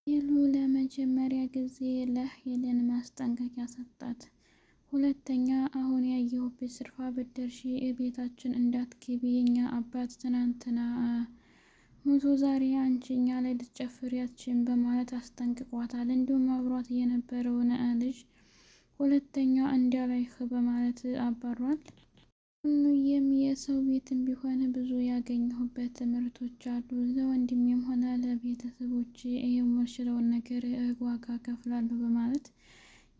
ሄሉ ለመጀመሪያ ጊዜ ለሄለን ማስጠንቀቂያ ሰጣት። ሁለተኛ አሁን ያየሁብሽ ስርፋ ብትደርሺ ቤታችን እንዳትገቢ፣ የኛ አባት ትናንትና ሞቶ ዛሬ አንቺ እኛ ላይ ልትጨፍሪ አትችይም በማለት አስጠንቅቋታል። እንዲሁም አብሯት የነበረውን ልጅ ሁለተኛ እንዲያላይህ በማለት አባሯል። ሁሉም የሰው ቤትም ቢሆን ብዙ ያገኘሁበት ትምህርቶች አሉ። ለወንድሜም ሆነ ለቤተሰቦች የምችለውን ነገር ዋጋ ከፍላለሁ በማለት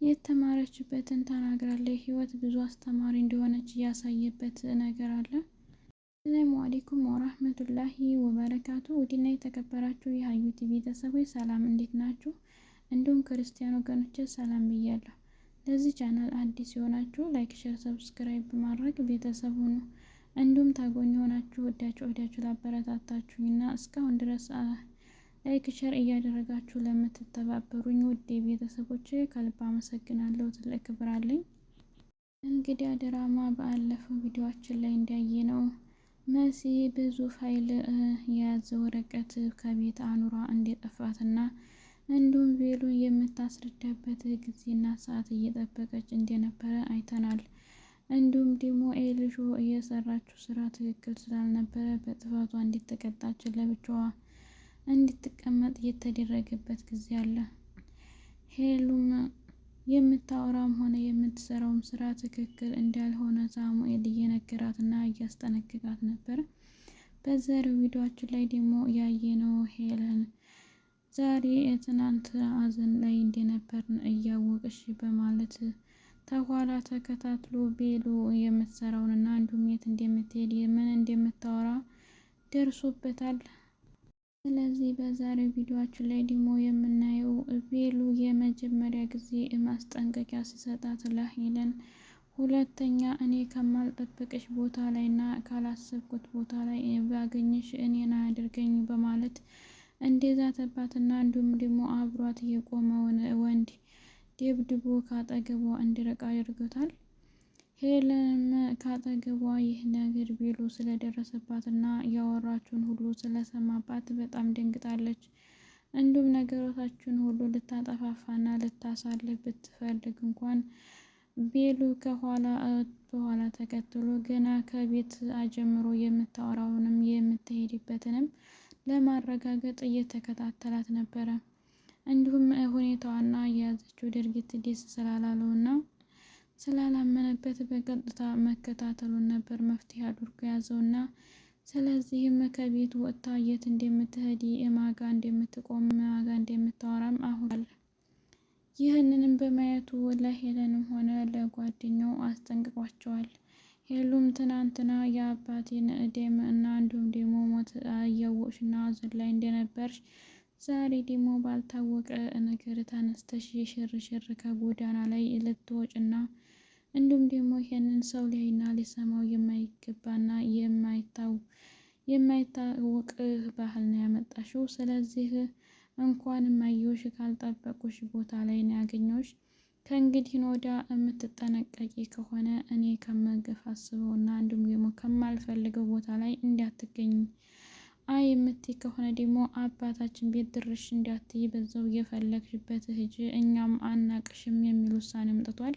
የተማረችበትን ተናግራለች። ህይወት ብዙ አስተማሪ እንደሆነች እያሳየበት ነገር አለ። ሰላሙ አለይኩም ወራህመቱላሂ ወበረካቱ። ውድና የተከበራችሁ የሀዩቲ ቤተሰቦች ሰላም፣ እንዴት ናችሁ? እንዲሁም ክርስቲያን ወገኖች ሰላም ብያለሁ። ለዚህ ቻናል አዲስ የሆናችሁ ላይክ፣ ሼር፣ ሰብስክራይብ በማድረግ ቤተሰብ ሁኑ። እንዲሁም ታጎኝ የሆናችሁ ወዳችሁ ላበረታታችሁኝና እስካሁን ድረስ ላይክ ሼር እያደረጋችሁ ለምትተባበሩኝ ውድ ቤተሰቦች ከልብ አመሰግናለሁ። ትልቅ ክብር አለኝ። እንግዲህ ድራማ ባለፈው ቪዲዮአችን ላይ እንዳየነው መሲ ብዙ ፋይል የያዘ ወረቀት ከቤት አኑራ እንደጠፋትና እንዲሁም ቬሎ የምታስረዳበት ጊዜና ሰዓት እየጠበቀች እንደነበረ አይተናል። እንዲሁም ደግሞ ኤልሾ እየሰራችው ስራ ትክክል ስላልነበረ በጥፋቷ እንድትቀጣች ለብቻዋ እንድትቀመጥ የተደረገበት ጊዜ አለ። ሄሉም የምታወራም ሆነ የምትሰራውም ስራ ትክክል እንዳልሆነ ሳሙኤል እየነገራትና እያስጠነቅቃት ነበር። በዛሬው ቪዲዮአችን ላይ ደግሞ ያየነው ሄለን ዛሬ ትናንት ሀዘን ላይ እንደነበርን እያወቅሽ በማለት ተኋላ ተከታትሎ ቤሎ የምትሰራውንና እንዲሁም የት እንደምትሄድ ምን እንደምታወራ ደርሶበታል። ስለዚህ በዛሬው ቪዲዮአችን ላይ ደግሞ የምናየው ቤሎ የመጀመሪያ ጊዜ ማስጠንቀቂያ ሲሰጣት ለሄለን ሁለተኛ እኔ ከማልጠብቅሽ ቦታ ላይ እና ካላሰብኩት ቦታ ላይ ባገኝሽ እኔን አያድርገኝ በማለት እንደዛተባትና እንዲሁም ደግሞ አብሯት የቆመውን ወንድ ደብድቦ ካጠገቧ እንዲርቅ አድርጎታል። ሄለንም ካጠገቧ ይህ ነገር ቤሎ ስለደረሰባትና ያወራችውን ሁሉ ስለሰማባት በጣም ደንግጣለች። እንዲሁም ነገሮታችን ሁሉ ልታጠፋፋና ልታሳልፍ ብትፈልግ እንኳን ቤሎ በኋላ ተከትሎ ገና ከቤት አጀምሮ የምታወራውንም የምትሄድበትንም ለማረጋገጥ እየተከታተላት ነበረ። እንዲሁም ሁኔታዋና የያዘችው ድርጊት ደስ ስላላለውና ስላላመነበት በቀጥታ መከታተሉን ነበር መፍትሄ አድርጎ ያዘውና ስለዚህም ከቤት ወጥታ የት እንደምትሄድ ማጋ እንደምትቆም ማጋ እንደምታወራም አሁን ይህንንም በማየቱ ለሄለንም ሆነ ለጓደኛው አስጠንቅቋቸዋል። ሄሉም ትናንትና የአባቴን ደም እና እንዲሁም ደግሞ ሞት እያወቅሽና ሀዘን ላይ እንደነበርሽ ዛሬ ደግሞ ባልታወቀ ነገር ተነስተሽ ሽርሽር ከጎዳና ላይ ልትወጭና እንዲሁም ደግሞ ይሄንን ሰው ሊያይና ሊሰማው የማይገባና የማይታወቅ ባህል ነው ያመጣሽው። ስለዚህ እንኳን ማየሽ ካልጠበቁሽ ቦታ ላይ ነው ያገኘሁሽ። ከእንግዲህ ወዲያ የምትጠነቀቂ ከሆነ እኔ ከመገፋስበውና እንዲሁም ደግሞ ከማልፈልገው ቦታ ላይ እንዳትገኝ፣ አይ የምትይ ከሆነ ደግሞ አባታችን ቤት ድርሽ እንዳትይ፣ በዛው እየፈለግሽበት ሂጂ፣ እኛም አናቅሽም የሚል ውሳኔ አምጥቷል።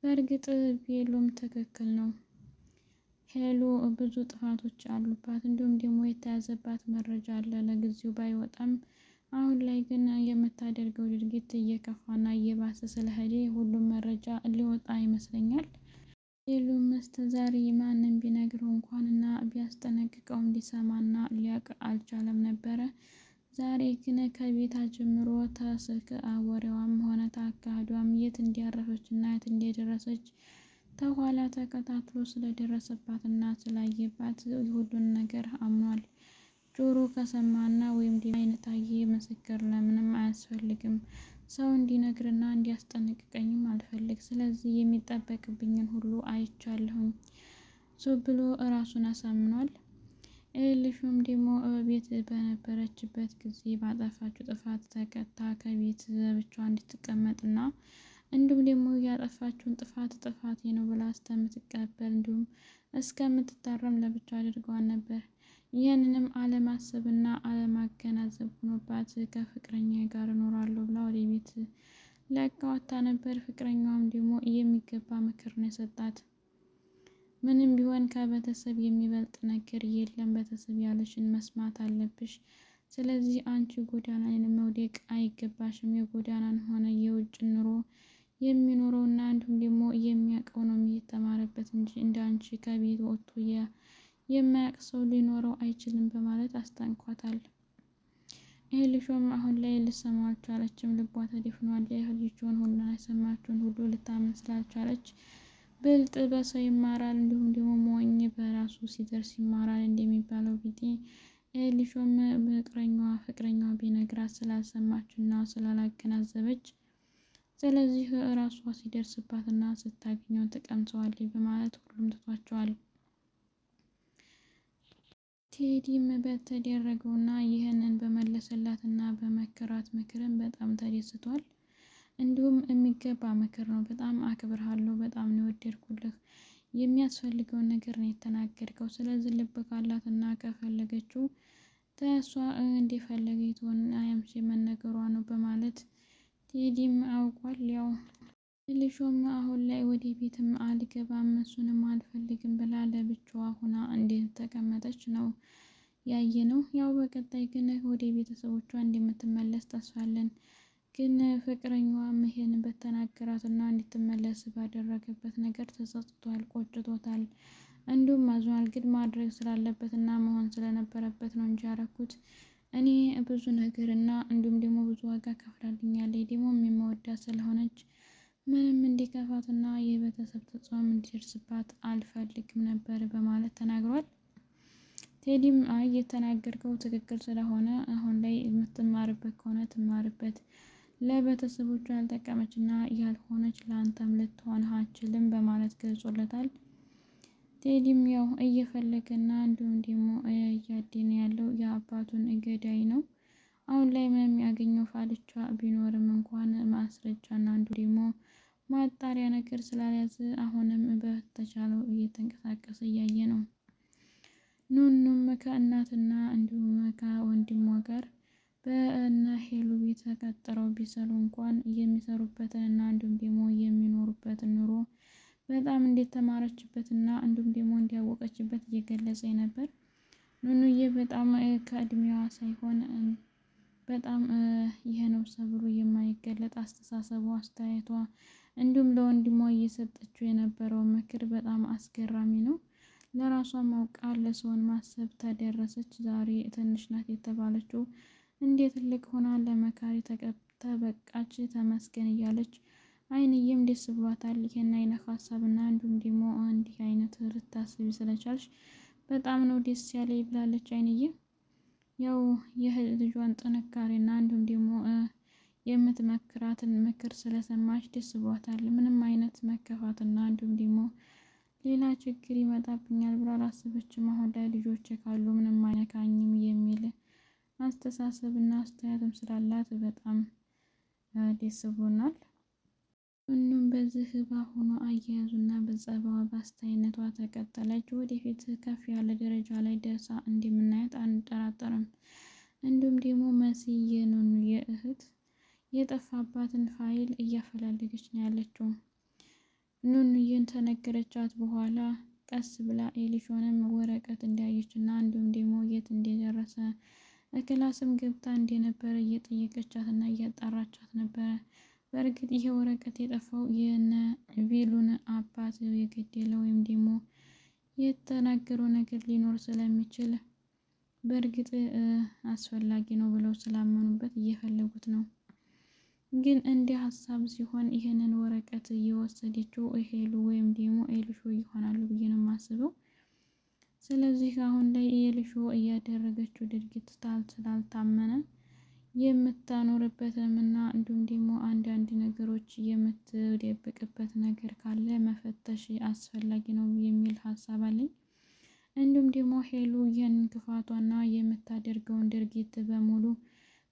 በእርግጥ ቤሎም ትክክል ነው። ሄሉ ብዙ ጥፋቶች አሉባት፣ እንዲሁም ደግሞ የተያዘባት መረጃ አለ ለጊዜው ባይወጣም አሁን ላይ ግን የምታደርገው ድርጊት እየከፋና እየባሰ ስለሄደ ሁሉም መረጃ ሊወጣ ይመስለኛል። ሄሉም ዛሬ ማንም ቢነግረው እንኳንና ቢያስጠነቅቀው እንዲሰማና ሊያውቅ አልቻለም ነበረ። ዛሬ ግን ከቤት ጀምሮ ተስልክ አወሬዋም ሆነ ታካሂዷም የት እንዲያረፈችና የት እንደደረሰች ተኋላ ተከታትሎ ስለደረሰባትና ስላየባት ሁሉን ነገር አምኗል። ጆሮ ከሰማና ወይም አይነታዬ ምስክር ለምንም አያስፈልግም። ሰው እንዲነግርና እንዲያስጠነቅቀኝም አልፈልግ። ስለዚህ የሚጠበቅብኝን ሁሉ አይቻለሁኝ ብሎ እራሱን አሳምኗል። ኤልሹም ደግሞ ቤት በነበረችበት ጊዜ ባጠፋችው ጥፋት ተቀጣ ከቤት ብቻዋን እንድትቀመጥና እንዲሁም ደግሞ ያጠፋችውን ጥፋቴ ነው ብላ እስከምትቀበል እንዲሁም እስከምትታረም ለብቻ አድርገዋል ነበር። ይህንንም አለማሰብና አለማገናዘብ ሆኖባት ከፍቅረኛ ጋር እኖራለሁ ብላ ወደ ቤት ለቃ ወጥታ ነበር። ፍቅረኛዋም ደግሞ የሚገባ ምክር ነው የሰጣት። ምንም ቢሆን ከቤተሰብ የሚበልጥ ነገር የለም። ቤተሰብ ያለሽን መስማት አለብሽ። ስለዚህ አንቺ ጎዳና ላይ መውደቅ አይገባሽም። የጎዳናን ሆነ የውጭ ኑሮ የሚኖረው እና እንዲሁም ደግሞ የሚያውቀው ነው የተማረበት እንጂ እንደ አንቺ ከቤት ወጥቶ የማያውቅ ሰው ሊኖረው አይችልም በማለት አስጠንቋታል። ኤሊሾም አሁን ላይ ልሰማው አልቻለችም። ልቧ ተደፍኗል። የልጇን ሁሉ የሰማችውን ሁሉ ልታምን ስላልቻለች ብልጥ በሰው ይማራል፣ እንዲሁም ደግሞ ሞኝ በራሱ ሲደርስ ይማራል እንደሚባለው ጊዜ ኤሊሾም ፍቅረኛዋ ቢነግራት ስላልሰማች እና ስላላገናዘበች ስለዚህ ራሷ ሲደርስባት እና ስታገኘው ትቀምሰዋለች በማለት ሁሉም ትቷቸዋል። ቴዲም በተደረገውና ይህንን በመለሰላት እና በመከራት ምክርን በጣም ተደስቷል። እንዲሁም የሚገባ ምክር ነው። በጣም አክብርሃለሁ፣ በጣም ነው የወደድኩልህ፣ የሚያስፈልገውን ነገር ነው የተናገርከው። ስለዚህ ልብ ካላት እና ከፈለገችው ተሷ እንደፈለገ ትሆን አያምሽ መነገሯ ነው በማለት ቴዲም አውቋል። ያው ኤሊሾም አሁን ላይ ወደ ቤትም አልገባም እሱንም አልፈልግም ብላ ለብቻዋ ሆና እንዴት ተቀመጠች ነው ያየ ነው። ያው በቀጣይ ግን ወደ ቤተሰቦቿ እንደምትመለስ ተስፋለን። ግን ፍቅረኛዋም ይሄን በተናገራት እና እንድትመለስ ባደረገበት ነገር ተጸጽቷል፣ ቆጭቶታል፣ እንዲሁም አዝኗል። ግን ማድረግ ስላለበት እና መሆን ስለነበረበት ነው እንጂ ያረኩት እኔ ብዙ ነገር እና እንዲሁም ደግሞ ብዙ ዋጋ ከፍላልኛለች፣ ደግሞ የምወዳት ስለሆነች ምንም እንዲከፋት እና የቤተሰብ ተጽዕኖ እንዲደርስባት አልፈልግም ነበር በማለት ተናግሯል። ቴዲም አይ የተናገርከው ትክክል ስለሆነ አሁን ላይ የምትማርበት ከሆነ ትማርበት፣ ለቤተሰቦቿ ያልጠቀመች እና ያልሆነች ለአንተም ልትሆን አትችልም በማለት ገልጾለታል። ቴዲም ያው እየፈለገና እንዲሁም ደግሞ እያደነ ያለው የአባቱን ገዳይ ነው። አሁን ላይ ምንም ያገኘው ፋልቻ ቢኖርም እንኳን ማስረጃ እና አንዱ ደግሞ ማጣሪያ ነገር ስላልያዘ አሁንም በተቻለው እየተንቀሳቀሰ እያየ ነው። ኑኑም ከእናትና እንዲሁም ከወንድሟ ጋር በእነ ሄሉ ቤት ተቀጥረው ቢሰሩ እንኳን የሚሰሩበትን እና እንዲሁም ደግሞ የሚኖሩበትን ኑሮ በጣም እንደተማረችበት እና እንዲሁም ደግሞ እንዲያወቀችበት እየገለጸ ነበር። ኑኑዬ በጣም ከእድሜዋ ሳይሆን በጣም ይሄ ነው ሰብሩ የማይገለጥ አስተሳሰቧ፣ አስተያየቷ እንዲሁም ለወንድሟ እየሰጠችው የነበረው ምክር በጣም አስገራሚ ነው። ለራሷ ማውቃ ለሰውን ማሰብ ተደረሰች። ዛሬ ትንሽ ናት የተባለችው እንዴት ትልቅ ሆና ለመካሪ ተበቃች፣ ተመስገን እያለች አይንዬም ደስ ብሏታል። ይሄን አይነት ሀሳብና እንዲሁም ደግሞ እንዲህ አይነት ልታስቢ ስለቻልሽ በጣም ነው ደስ ያለኝ ብላለች አይንዬ። ያው የልጇን ጥንካሬና እንዲሁም ደግሞ የምትመክራትን ምክር ስለሰማች ደስ ብሏታል። ምንም አይነት መከፋትና እንዲሁም ደግሞ ሌላ ችግር ይመጣብኛል ብላ አላሰበችም። አሁን ላይ ልጆች ካሉ ምንም አይነካኝም የሚል አስተሳሰብና አስተያየትም ስላላት በጣም ደስ ብሎናል። ሁሉም በዚህ በአሁኑ አያያዙና በጸባዋ በአስተያየነቷ ተቀጠለች። ወደፊት ከፍ ያለ ደረጃ ላይ ደርሳ እንደምናያት አንጠራጠርም። እንዲሁም ደግሞ መሲ የኑኑዬ እህት የጠፋባትን ፋይል እያፈላለገች ነው ያለችው። ኑኑዬን ተነገረቻት በኋላ ቀስ ብላ ኤሊሾንም ወረቀት እንዳየች እና እንዲሁም ደግሞ የት እንደደረሰ ክላስም ገብታ እንደነበረ እየጠየቀቻት እና እያጣራቻት ነበረ። በእርግጥ ይሄ ወረቀት የጠፋው የነ ቬሉን አባት የገደለ ወይም ደግሞ የተናገረው ነገር ሊኖር ስለሚችል በእርግጥ አስፈላጊ ነው ብለው ስላመኑበት እየፈለጉት ነው። ግን እንደ ሀሳብ ሲሆን ይህንን ወረቀት እየወሰደችው ሄሉ ወይም ደግሞ ኤልሾ ይሆናሉ ብዬ ነው የማስበው። ስለዚህ አሁን ላይ ኤልሾ እያደረገችው ድርጊት ስላልታመነ የምታኖርበትም እና እንዲሁም ደግሞ አንዳንድ ነገሮች የምትደብቅበት ነገር ካለ መፈተሽ አስፈላጊ ነው የሚል ሀሳብ አለኝ። እንዲሁም ደግሞ ሄሉ ይህን ክፋቷና የምታደርገውን ድርጊት በሙሉ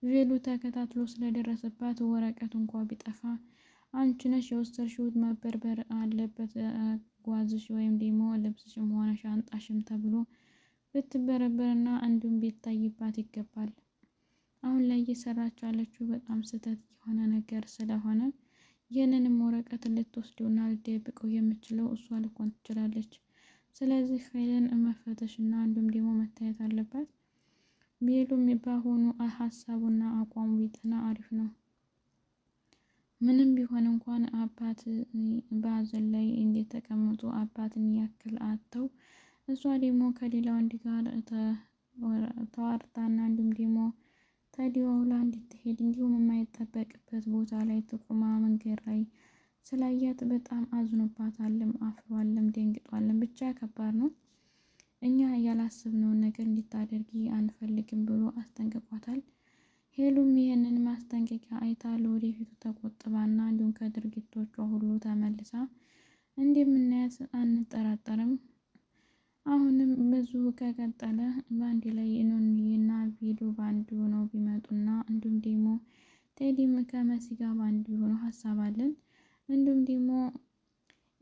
ቬሉ ተከታትሎ ስለደረሰባት ወረቀቱ እንኳ ቢጠፋ አንቺ ነሽ የወሰድሽው፣ መበርበር አለበት ጓዝሽ ወይም ደግሞ ልብስሽም ሆነ ሻንጣሽም ተብሎ ብትበረበርና እንዲሁም ቢታይባት ይገባል። አሁን ላይ እየሰራችው ያለችው በጣም ስህተት የሆነ ነገር ስለሆነ ይህንንም ወረቀት ልትወስደውና ልትደብቀው የምችለው እሷ ልትሆን ትችላለች። ስለዚህ ሄለን መፈተሽና እንዲሁም ደግሞ መታየት አለባት። ቤሉም በአሁኑ ሀሳቡና አቋሙ ቢጠና አሪፍ ነው። ምንም ቢሆን እንኳን አባት በሀዘን ላይ እንዴት ተቀምጦ አባትን ያክል አጥተው እሷ ደግሞ ከሌላ ወንድ ጋር ተዋርታና እንዲሁም ደግሞ ተደዋውላ እንድትሄድ እንዲሁም የማይጠበቅበት ቦታ ላይ ጥቁማ መንገድ ላይ ስላያት በጣም አዝኖባታልም፣ አፍሯልም፣ ደንግጧልም። ብቻ ከባድ ነው። እኛ ያላሰብነውን ነገር እንድታደርጊ አንፈልግም ብሎ አስጠንቅቋታል። ሄሉም ይህንን ማስጠንቀቂያ አይታ ለወደፊቱ ተቆጥባና እንዲሁም ከድርጊቶቿ ሁሉ ተመልሳ እንደምናያት አንጠራጠርም። አሁንም ብዙ ከቀጠለ በአንድ ላይ ኑንዬና ቪዱ በአንድ ሆነው ቢመጡና እንዲሁም ደግሞ ቴዲም ከመሲ ጋር በአንድ ሆነው ሀሳብ አለን። እንዲሁም ደግሞ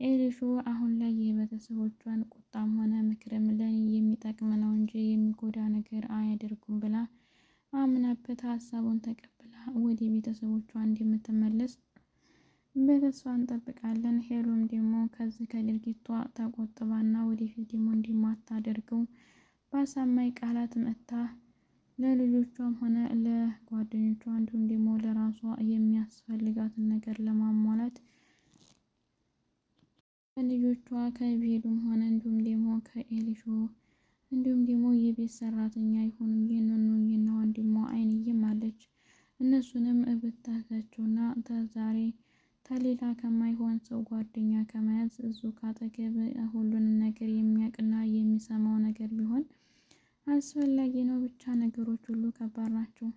ኤሊሹ አሁን ላይ የቤተሰቦቿን ቁጣም ሆነ ምክርም ለኔ የሚጠቅም ነው እንጂ የሚጎዳ ነገር አያደርጉም ብላ አምናበት ሀሳቡን ተቀብላ ወደ ቤተሰቦቿ እንደምትመለስ በተስፋ እንጠብቃለን። ሄሉም ደግሞ ከዚህ ከድርጊቷ ተቆጥባና ወደፊት ደግሞ እንደማታደርገው በአሳማኝ ቃላት መጥታ ለልጆቿም ሆነ ለጓደኞቿ እንዲሁም ደግሞ ለራሷ የሚያስፈልጋትን ነገር ለማሟላት ከልጆቿ ከቤሉም ሆነ እንዲሁም ደግሞ ከኤሊሾ እንዲሁም ደግሞ የቤት ሰራተኛ የሆኑ ይህንኑና ወንድሟ አይንዬም አለች። እነሱንም ብታዛቸውና ተዛሬ ተሌላ ከማይሆን ሰው ጓደኛ ከመያዝ እዙ ካጠገብ ሁሉንም ነገር የሚያውቅና የሚሰማው ነገር ቢሆን አስፈላጊ ነው። ብቻ ነገሮች ሁሉ ከባድ ናቸው።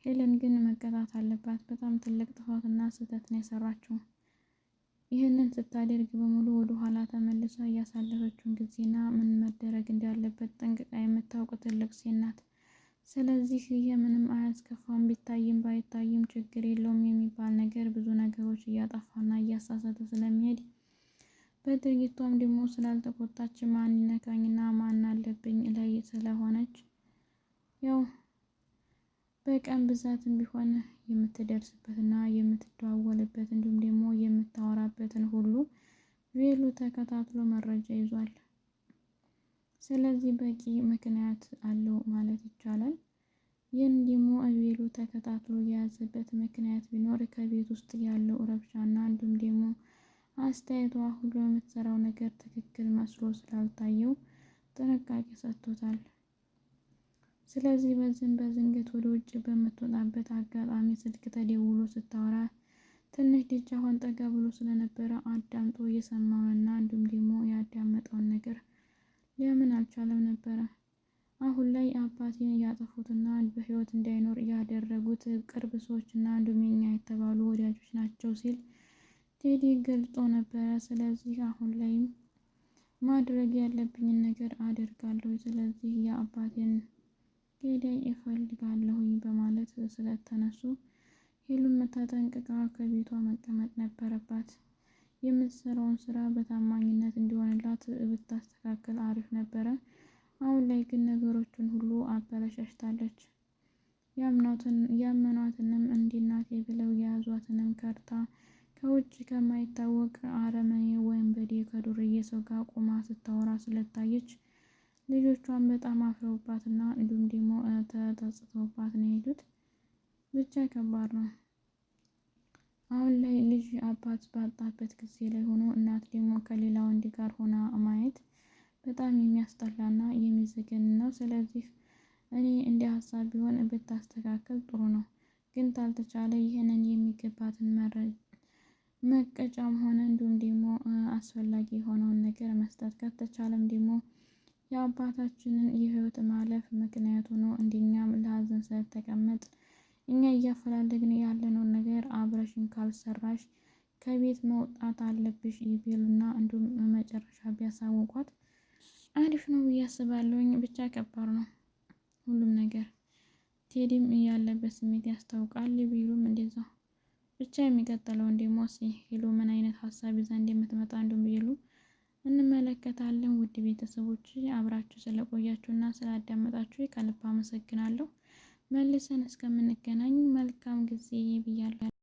ሄለን ግን መቀጣት አለባት። በጣም ትልቅ ጥፋትና ስህተት ነው የሰራችው። ይህንን ስታደርግ በሙሉ ወደ ኋላ ተመልሳ እያሳለፈችውን ጊዜና ምን መደረግ እንዳለበት ጠንቅቃ የምታውቅ ትልቅ ሴት ናት። ስለዚህ ይህ ምንም አያስከፋም፣ ቢታይም ባይታይም ችግር የለውም የሚባል ነገር ብዙ ነገሮች እያጠፋና እያሳሳተ ስለሚሄድ በድርጊቷም ደግሞ ስላልተቆጣች ማን ይነካኝና ማን አለብኝ ላይ ስለሆነች ያው በቀን ብዛትም ቢሆን የምትደርስበትና የምትደዋወልበት እንዲሁም ደግሞ የምታወራበትን ሁሉ ቬሉ ተከታትሎ መረጃ ይዟል። ስለዚህ በቂ ምክንያት አለው ማለት ይቻላል። ይህን ደግሞ ቬሉ ተከታትሎ የያዘበት ምክንያት ቢኖር ከቤት ውስጥ ያለው ረብሻና እንዲሁም ደግሞ አስተያየቷ ሁሉ የምትሰራው ነገር ትክክል መስሎ ስላልታየው ጥንቃቄ ሰጥቶታል። ስለዚህ በዚህም በዝንገት ወደ ውጭ በምትወጣበት አጋጣሚ ስልክ ተደውሎ ስታወራ ትንሽ ደጃፏን ጠጋ ብሎ ስለነበረ አዳምጦ እየሰማውንና እንዲሁም ደግሞ ያዳመጠውን ነገር ሊያምን አልቻለም ነበረ። አሁን ላይ አባቴን ያጠፉትና በህይወት እንዳይኖር ያደረጉት ቅርብ ሰዎችና እንዲሁም የኛ የተባሉ ወዳጆች ናቸው ሲል ቴዲ ገልጾ ነበረ። ስለዚህ አሁን ላይም ማድረግ ያለብኝን ነገር አደርጋለሁ፣ ስለዚህ የአባቴን ገዳይ እፈልጋለሁኝ በማለት ስለተነሱ ሄሉም ተጠንቅቃ ከቤቷ መቀመጥ ነበረባት። የምትሰራውን ስራ በታማኝነት እንዲሆንላት ብታስተካከል አሪፍ ነበረ። አሁን ላይ ግን ነገሮችን ሁሉ አበላሻሽታለች። ያመኗትንም እንዲናቴ ብለው የያዟትንም ከርታ ከውጭ ከማይታወቅ አረመኔ ወይም በዴ ከዱርዬ ሰው ጋር ቆማ ስታወራ ስለታየች ልጆቿን በጣም አፍረውባትና እንዲሁም ደግሞ ተጸጽተውባት ነው የሄዱት። ብቻ ከባድ ነው። አሁን ላይ ልጅ አባት ባጣበት ጊዜ ላይ ሆኖ እናት ደግሞ ከሌላ ወንድ ጋር ሆና ማየት በጣም የሚያስጠላና የሚዘገን ነው። ስለዚህ እኔ እንደ ሀሳብ ቢሆን ብታስተካከል ጥሩ ነው። ግን ታልተቻለ ይህንን የሚገባትን መቀጫም ሆነ እንዲሁም ደግሞ አስፈላጊ የሆነውን ነገር መስጠት ከተቻለም ደግሞ የአባታችንን የህይወት ማለፍ ምክንያቱ ነው። እንደኛም ለሀዘን ስለተቀመጥ እኛ እያፈላለግን ያለነውን ነገር አብረሽን ካልሰራሽ ከቤት መውጣት አለብሽ ይቤሉና እንዲሁም መጨረሻ ቢያሳውቋት አሪፍ ነው ብዬ አስባለሁኝ። ብቻ ከባድ ነው ሁሉም ነገር። ቴዲም ያለበት ስሜት ያስታውቃል፣ ቢሉም እንደዛው። ብቻ የሚቀጥለውን ደግሞ ሄሉ ምን አይነት ሀሳብ ይዛ እንደምትመጣ እንዲሁም ቢሉ እንመለከታለን። ውድ ቤተሰቦች አብራችሁ ስለቆያችሁና ስላዳመጣችሁ ከልብ አመሰግናለሁ። መልሰን እስከምንገናኝ መልካም ጊዜ ብያለሁ።